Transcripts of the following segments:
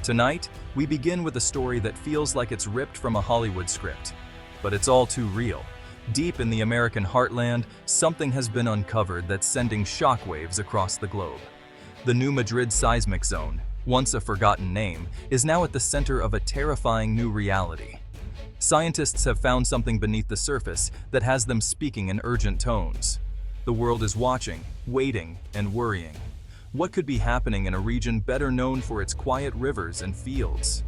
Tonight, we begin with a story that feels like it's ripped from a Hollywood script. But it's all too real. Deep in the American heartland, something has been uncovered that's sending shockwaves across the globe. The new Madrid Seismic Zone, once a forgotten name, is now at the center of a terrifying new reality. Scientists have found something beneath the surface that has them speaking in urgent tones. The world is watching, waiting, and worrying. What could be happening in a region better known for its quiet rivers and fields?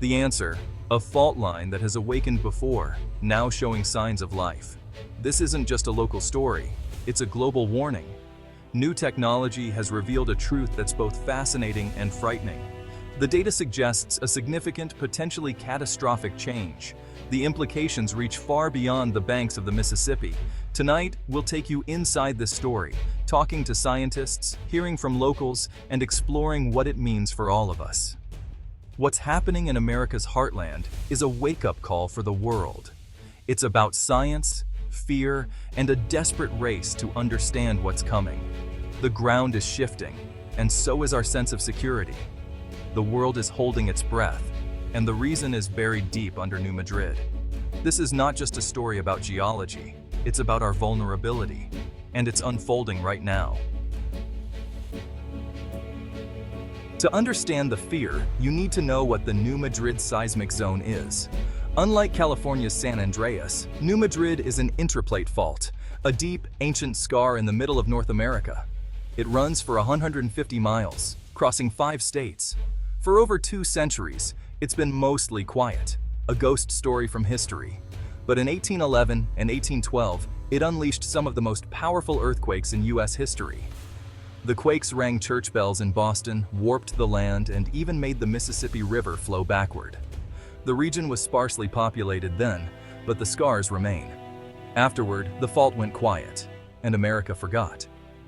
The answer: a fault line that has awakened before, now showing signs of life. This isn't just a local story, it's a global warning. New technology has revealed a truth that's both fascinating and frightening. The data suggests a significant, potentially catastrophic change. The implications reach far beyond the banks of the Mississippi. Tonight, we'll take you inside this story, talking to scientists, hearing from locals, and exploring what it means for all of us. What's happening in America's heartland is a wake-up call for the world. It's about science, fear, and a desperate race to understand what's coming. The ground is shifting, and so is our sense of security. The world is holding its breath, and the reason is buried deep under New Madrid. This is not just a story about geology, it's about our vulnerability, and it's unfolding right now. To understand the fear, you need to know what the New Madrid Seismic Zone is. Unlike California's San Andreas, New Madrid is an intraplate fault, a deep, ancient scar in the middle of North America. It runs for 150 miles, crossing 5 states. For over 2 centuries, it's been mostly quiet, a ghost story from history. But in 1811 and 1812, it unleashed some of the most powerful earthquakes in U.S. history. The quakes rang church bells in Boston, warped the land, and even made the Mississippi River flow backward. The region was sparsely populated then, but the scars remain. Afterward, the fault went quiet, and America forgot.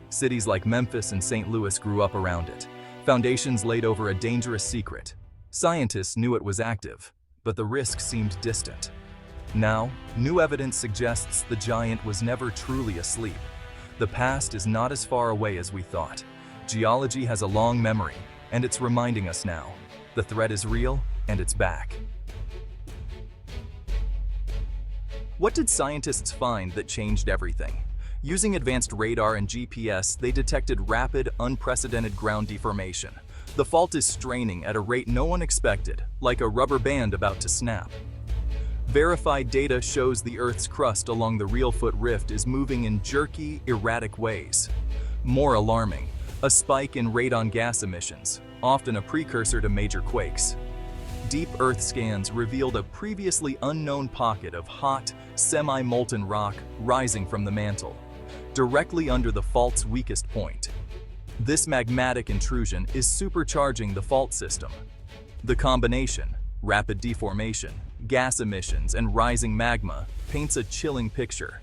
Cities like Memphis and St. Louis grew up around it, foundations laid over a dangerous secret. Scientists knew it was active, but the risk seemed distant. Now, new evidence suggests the giant was never truly asleep. The past is not as far away as we thought. Geology has a long memory, and it's reminding us now. The threat is real, and it's back. What did scientists find that changed everything? Using advanced radar and GPS, they detected rapid, unprecedented ground deformation. The fault is straining at a rate no one expected, like a rubber band about to snap. Verified data shows the Earth's crust along the Reelfoot Rift is moving in jerky, erratic ways. More alarming, a spike in radon gas emissions, often a precursor to major quakes. Deep Earth scans revealed a previously unknown pocket of hot, semi-molten rock rising from the mantle, directly under the fault's weakest point. This magmatic intrusion is supercharging the fault system. The combination, rapid deformation, gas emissions, and rising magma, paints a chilling picture.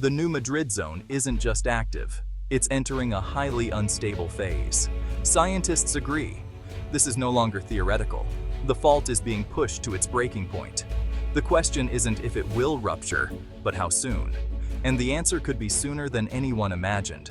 The New Madrid Zone isn't just active, it's entering a highly unstable phase. Scientists agree. This is no longer theoretical. The fault is being pushed to its breaking point. The question isn't if it will rupture, but how soon. And the answer could be sooner than anyone imagined.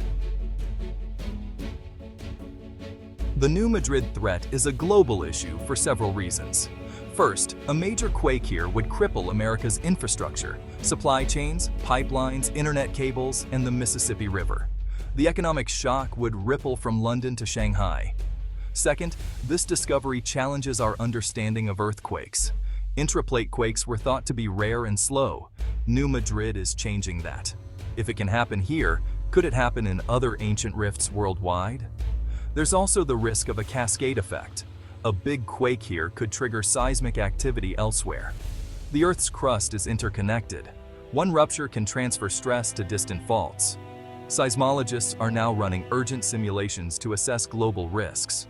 The New Madrid threat is a global issue for several reasons. First, a major quake here would cripple America's infrastructure, supply chains, pipelines, internet cables, and the Mississippi River. The economic shock would ripple from London to Shanghai. Second, this discovery challenges our understanding of earthquakes. Intraplate quakes were thought to be rare and slow. New Madrid is changing that. If it can happen here, could it happen in other ancient rifts worldwide? There's also the risk of a cascade effect. A big quake here could trigger seismic activity elsewhere. The Earth's crust is interconnected. One rupture can transfer stress to distant faults. Seismologists are now running urgent simulations to assess global risks.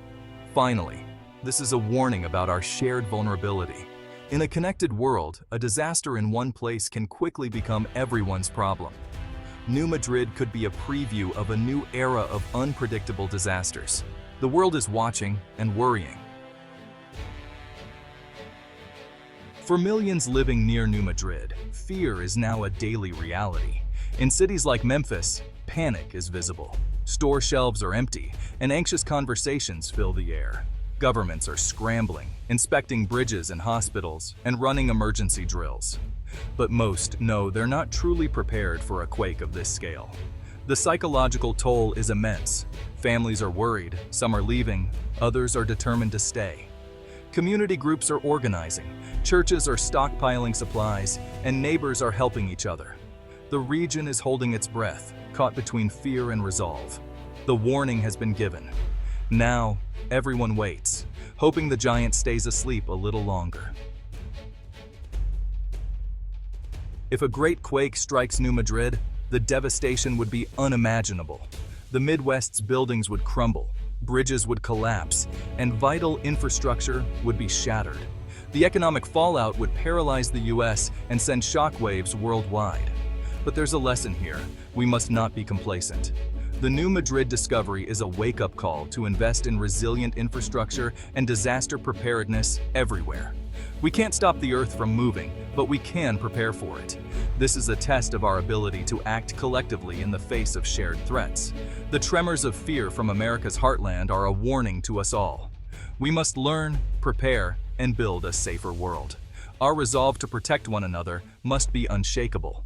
Finally, this is a warning about our shared vulnerability. In a connected world, a disaster in one place can quickly become everyone's problem. New Madrid could be a preview of a new era of unpredictable disasters. The world is watching and worrying. For millions living near New Madrid, fear is now a daily reality. In cities like Memphis, panic is visible. Store shelves are empty, and anxious conversations fill the air. Governments are scrambling, inspecting bridges and hospitals, and running emergency drills. But most know they're not truly prepared for a quake of this scale. The psychological toll is immense. Families are worried, some are leaving, others are determined to stay. Community groups are organizing, churches are stockpiling supplies, and neighbors are helping each other. The region is holding its breath, caught between fear and resolve. The warning has been given. Now, everyone waits, hoping the giant stays asleep a little longer. If a great quake strikes New Madrid, the devastation would be unimaginable. The Midwest's buildings would crumble, bridges would collapse, and vital infrastructure would be shattered. The economic fallout would paralyze the US and send shockwaves worldwide. But there's a lesson here. We must not be complacent. The New Madrid discovery is a wake-up call to invest in resilient infrastructure and disaster preparedness everywhere. We can't stop the Earth from moving, but we can prepare for it. This is a test of our ability to act collectively in the face of shared threats. The tremors of fear from America's heartland are a warning to us all. We must learn, prepare, and build a safer world. Our resolve to protect one another must be unshakable.